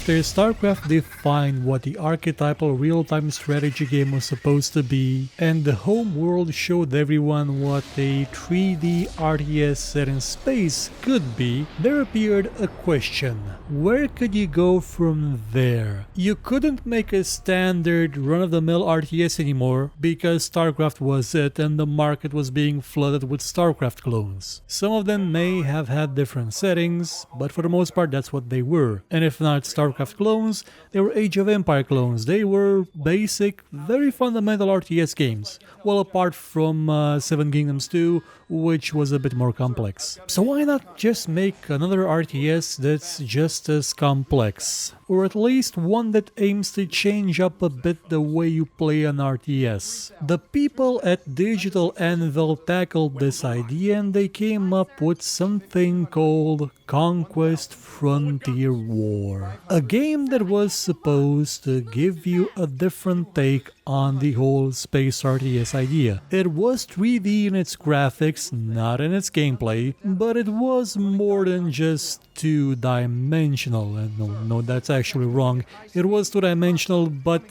After StarCraft defined what the archetypal real-time strategy game was supposed to be, and the home world showed everyone what a 3D RTS set in space could be, there appeared a question. Where could you go from there? You couldn't make a standard run-of-the-mill RTS anymore because StarCraft was it and the market was being flooded with StarCraft clones. Some of them may have had different settings, but for the most part that's what they were. And if not StarCraft clones, they were Age of Empire clones. They were basic, very fundamental RTS games. Well, apart from Seven Kingdoms 2, which was a bit more complex. So why not just make another RTS that's just as complex? Or at least one that aims to change up a bit the way you play an RTS. The people at Digital Anvil tackled this idea and they came up with something called Conquest Frontier Wars. A game that was supposed to give you a different take on the whole space RTS idea. It was 3D in its graphics, not in its gameplay, but it was more than just two-dimensional. And no, that's actually wrong. It was two-dimensional, but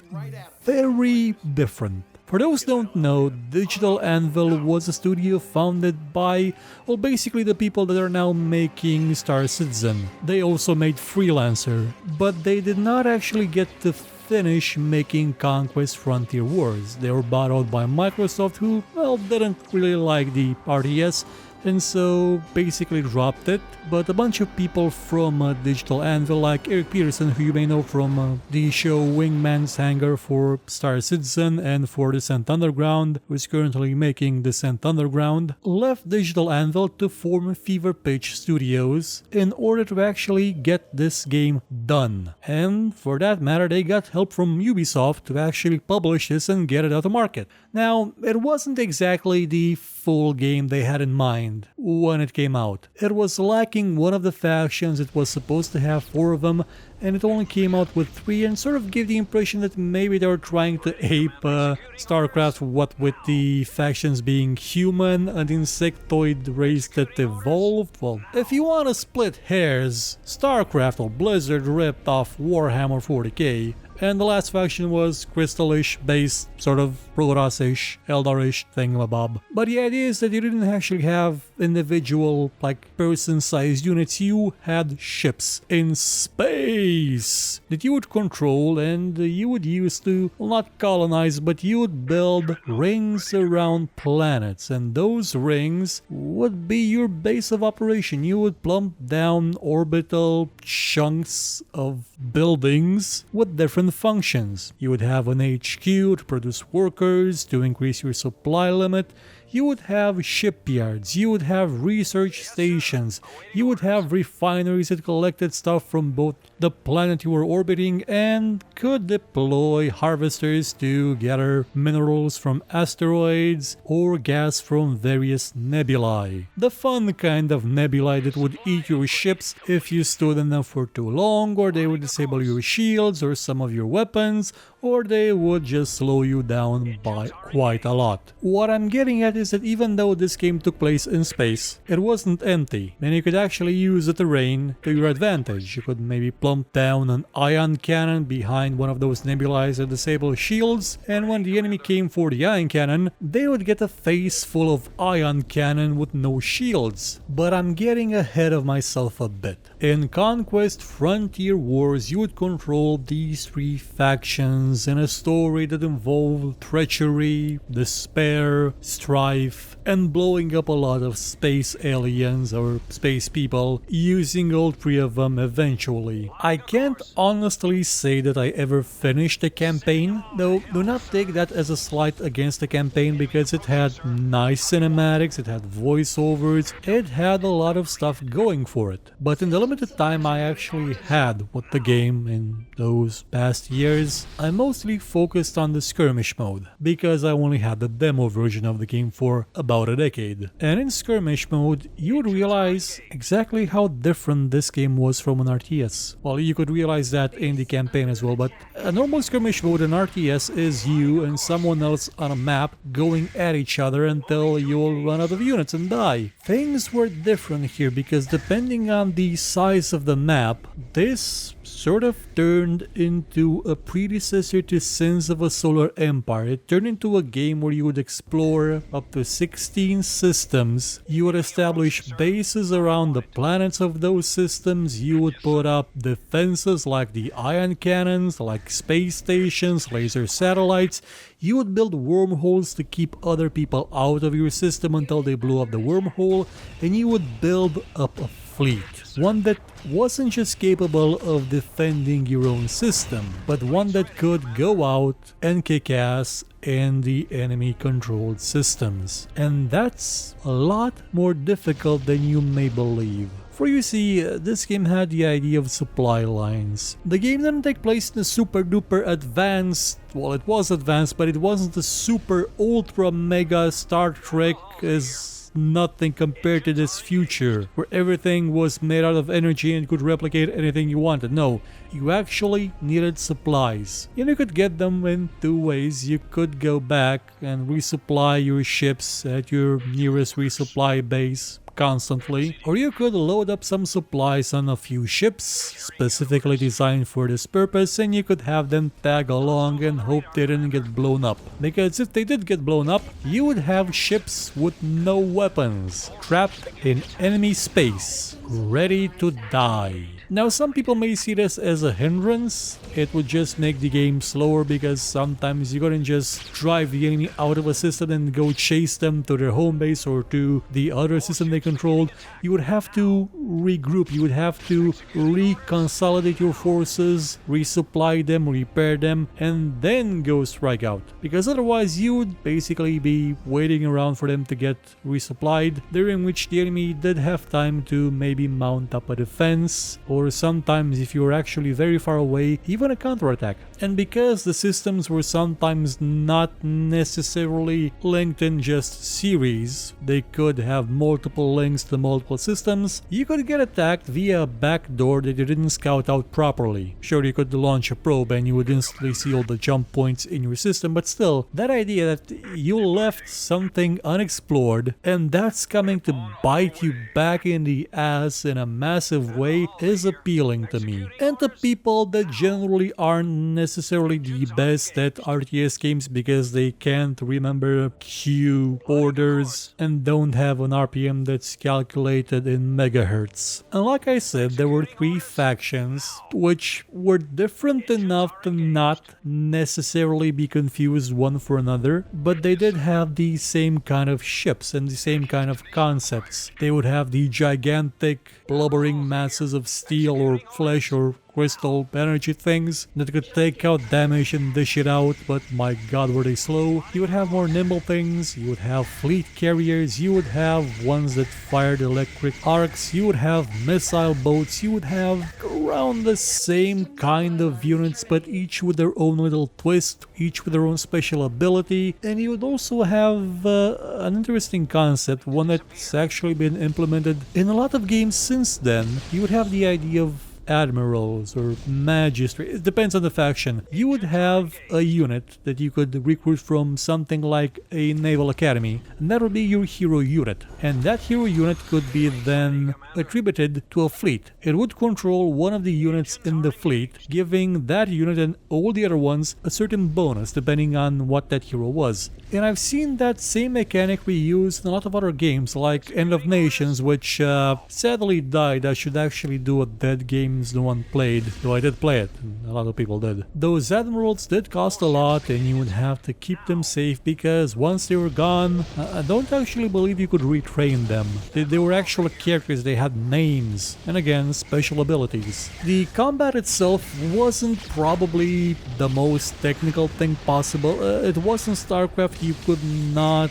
very different. For those who don't know, Digital Anvil was a studio founded by, well, basically the people that are now making Star Citizen. They also made Freelancer, but they did not actually get to finish making Conquest Frontier Wars. They were bought out by Microsoft, who, well, didn't really like the RTS, and so basically dropped it. But a bunch of people from Digital Anvil, like Eric Peterson, who you may know from the show Wingman's Hangar for Star Citizen and for Descent Underground, who is currently making Descent Underground, left Digital Anvil to form Fever Pitch Studios in order to actually get this game done. And for that matter, they got help from Ubisoft to actually publish this and get it out to market. Now, it wasn't exactly the full game they had in mind when it came out. It was lacking one of the factions. It was supposed to have 4 of them, and it only came out with 3 and sort of gave the impression that maybe they were trying to ape StarCraft, what with the factions being human, an insectoid race that evolved. Well, if you want to split hairs, StarCraft or Blizzard ripped off Warhammer 40k. And the last faction was Crystal-ish based, sort of Protoss-ish, Eldar-ish thingamabob. But the idea is that you didn't actually have individual, like, person-sized units. You had ships in space that you would control and you would use to, well, not colonize, but you would build rings around planets. And those rings would be your base of operation. You would plump down orbital chunks of buildings with different functions. You would have an HQ to produce workers, to increase your supply limit. You would have shipyards, you would have research stations, you would have refineries that collected stuff from both the planet you were orbiting and could deploy harvesters to gather minerals from asteroids or gas from various nebulae. The fun kind of nebulae that would eat your ships if you stood in them for too long, or they would disable your shields or some of your weapons, or they would just slow you down by quite a lot. What I'm getting at is that even though this game took place in space, it wasn't empty, and you could actually use the terrain to your advantage. You could maybe plump down an ion cannon behind one of those nebulae that disable shields, and when the enemy came for the ion cannon, they would get a face full of ion cannon with no shields. But I'm getting ahead of myself a bit. In Conquest Frontier Wars, you would control these 3 factions in a story that involved treachery, despair, strife, and blowing up a lot of space aliens or space people, using all 3 of them eventually. I can't honestly say that I ever finished the campaign, though do not take that as a slight against the campaign because it had nice cinematics, it had voiceovers, it had a lot of stuff going for it. But in the limited time I actually had with the game in those past years, I mostly focused on the skirmish mode, because I only had the demo version of the game for about a decade. And in skirmish mode, you would realize exactly how different this game was from an RTS. Well, you could realize that in the campaign as well, but a normal skirmish mode in RTS is you and someone else on a map going at each other until you'll run out of units and die. Things were different here because depending on the size of the map, this sort of turned into a predecessor to Sins of a Solar Empire. It turned into a game where you would explore up to 16 systems. You would establish bases around the planets of those systems. You would put up defenses like the ion cannons, like space stations, laser satellites. You would build wormholes to keep other people out of your system until they blew up the wormhole, and you would build up a fleet. One that wasn't just capable of defending your own system, but one that could go out and kick ass in the enemy-controlled systems. And that's a lot more difficult than you may believe. For you see, this game had the idea of supply lines. The game didn't take place in a super duper advanced, well, it was advanced, but it wasn't a super ultra mega Star Trek as nothing compared to this future, where everything was made out of energy and could replicate anything you wanted. No, you actually needed supplies. And you could get them in two ways. You could go back and resupply your ships at your nearest resupply base constantly, or you could load up some supplies on a few ships specifically designed for this purpose, and you could have them tag along and hope they didn't get blown up. Because if they did get blown up, you would have ships with no weapons, trapped in enemy space, ready to die. Now, some people may see this as a hindrance. It would just make the game slower because sometimes you couldn't just drive the enemy out of a system and go chase them to their home base or to the other system they controlled. You would have to regroup, you would have to reconsolidate your forces, resupply them, repair them, and then go strike out. Because otherwise you would basically be waiting around for them to get resupplied, during which the enemy did have time to maybe mount up a defense, or sometimes if you were actually very far away, even a counterattack. And because the systems were sometimes not necessarily linked in just series, they could have multiple links to multiple systems, you could get attacked via a back door that you didn't scout out properly. Sure, you could launch a probe and you would instantly see all the jump points in your system, but still, that idea that you left something unexplored and that's coming to bite you back in the ass in a massive way is appealing to me. And to people that generally aren't necessarily the best at RTS games because they can't remember queue orders and don't have an RPM that's calculated in megahertz. And like I said, there were three factions which were different enough to not necessarily be confused one for another, but they did have the same kind of ships and the same kind of concepts. They would have the gigantic blubbering masses of steel or flesh or crystal energy things that could take out damage and dish it out, but my god were they slow. You would have more nimble things, you would have fleet carriers, you would have ones that fired electric arcs, you would have missile boats, you would have around the same kind of units, but each with their own little twist, each with their own special ability. And you would also have an interesting concept, one that's actually been implemented in a lot of games since then. You would have the idea of admirals or magistrates, it depends on the faction. You would have a unit that you could recruit from something like a naval academy, and that would be your hero unit. And that hero unit could be then attributed to a fleet. It would control one of the units in the fleet, giving that unit and all the other ones a certain bonus depending on what that hero was. And I've seen that same mechanic reused in a lot of other games like End of Nations, which sadly died. I should actually do a dead games no one played, though I did play it, and a lot of people did. Those admirals did cost a lot and you would have to keep them safe because once they were gone, I don't actually believe you could retrain them. They were actual characters, they had names, and again, special abilities. The combat itself wasn't probably the most technical thing possible. It wasn't StarCraft. You could not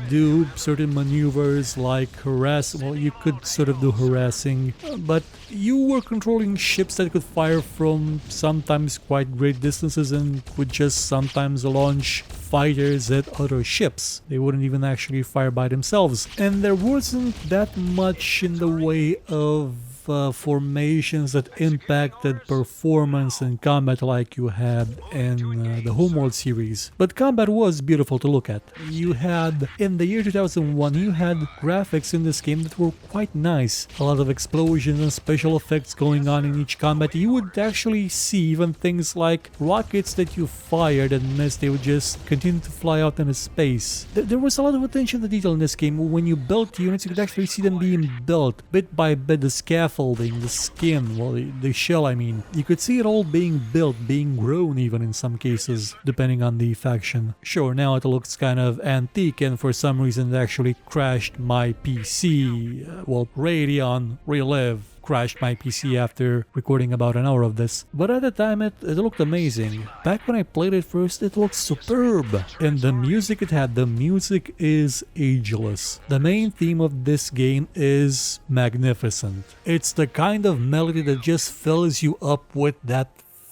do certain maneuvers like harass. Well, you could sort of do harassing, but you were controlling ships that could fire from sometimes quite great distances and would just sometimes launch fighters at other ships. They wouldn't even actually fire by themselves. And there wasn't that much in the way of formations that impacted performance and combat like you had in the Homeworld series. But combat was beautiful to look at. You had, in the year 2001, you had graphics in this game that were quite nice. A lot of explosions and special effects going on in each combat. You would actually see even things like rockets that you fired and missed, they would just continue to fly out into space. There was a lot of attention to detail in this game. When you built units, you could actually see them being built bit by bit, the scaffolding, the skin, well, the shell I mean. You could see it all being built, being grown even in some cases, depending on the faction. Sure, now it looks kind of antique and for some reason it actually crashed my PC. Well, Radeon Relive crashed my PC after recording about an hour of this, but at the time it looked amazing. Back when I played it first, it looked superb, and the music it had, the music is ageless. The main theme of this game is magnificent. It's the kind of melody that just fills you up with that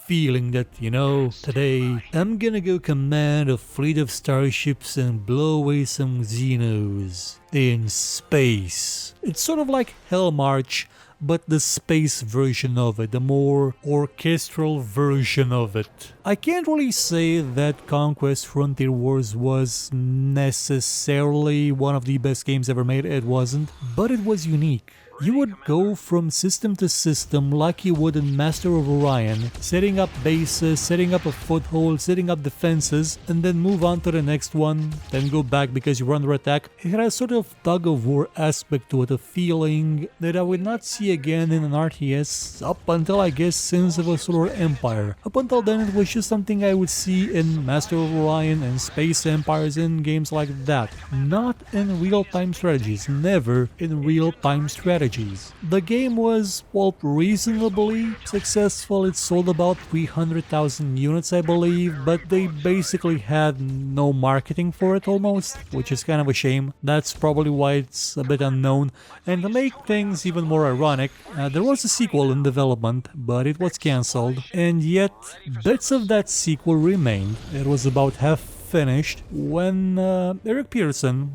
feeling that, you know, today I'm gonna go command a fleet of starships and blow away some Xenos in space. It's sort of like Hell March, but the space version of it, the more orchestral version of it. I can't really say that Conquest Frontier Wars was necessarily one of the best games ever made, it wasn't, but it was unique. You would go from system to system like you would in Master of Orion, setting up bases, setting up a foothold, setting up defenses, and then move on to the next one, then go back because you're under attack. It had a sort of tug-of-war aspect to it, a feeling that I would not see again in an RTS up until, I guess, Sins of a Solar Empire. Up until then, it was just something I would see in Master of Orion and Space Empires and games like that. Not in real-time strategies, never in real-time strategies. The game was, well, reasonably successful. It sold about 300,000 units, I believe, but they basically had no marketing for it almost, which is kind of a shame. That's probably why it's a bit unknown. And to make things even more ironic, there was a sequel in development, but it was cancelled, and yet bits of that sequel remained. It was about half finished when Eric Peterson,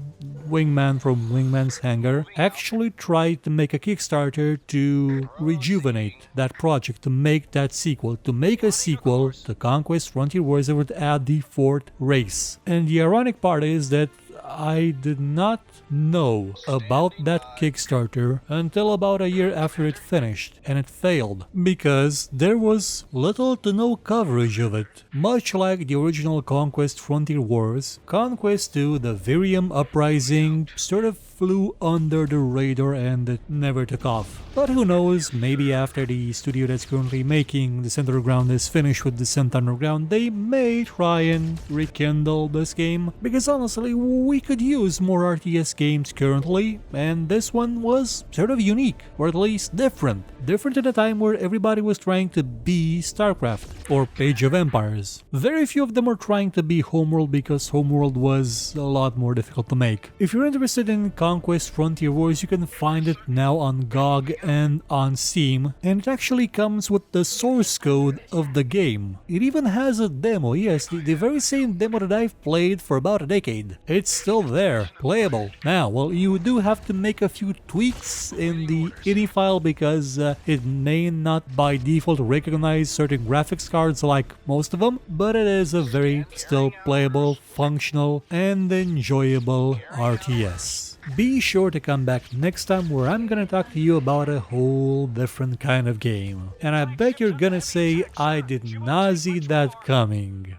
Wingman from Wingman's Hangar, actually tried to make a Kickstarter to rejuvenate that project, to make that sequel, to make a sequel to Conquest Frontier Wars that would add the fourth race. And the ironic part is that I did not know about that Kickstarter until about a year after it finished, and it failed because there was little to no coverage of it. Much like the original Conquest Frontier Wars, Conquest 2, the Virium Uprising, sort of flew under the radar and it never took off. But who knows, maybe after the studio that's currently making Descent Underground is finished with Descent Underground, they may try and rekindle this game, because honestly, we could use more RTS games currently, and this one was sort of unique, or at least different. Different in a time where everybody was trying to be StarCraft or Age of Empires. Very few of them were trying to be Homeworld because Homeworld was a lot more difficult to make. If you're interested in Conquest Frontier Wars, you can find it now on GOG and on Steam, and it actually comes with the source code of the game. It even has a demo, yes, the very same demo that I've played for about a decade. It's still there, playable. Now, well, you do have to make a few tweaks in the INI file because it may not by default recognize certain graphics cards like most of them, but it is a very still playable, functional, and enjoyable RTS. Be sure to come back next time where I'm gonna talk to you about a whole different kind of game. And I bet you're gonna say I did not see that coming.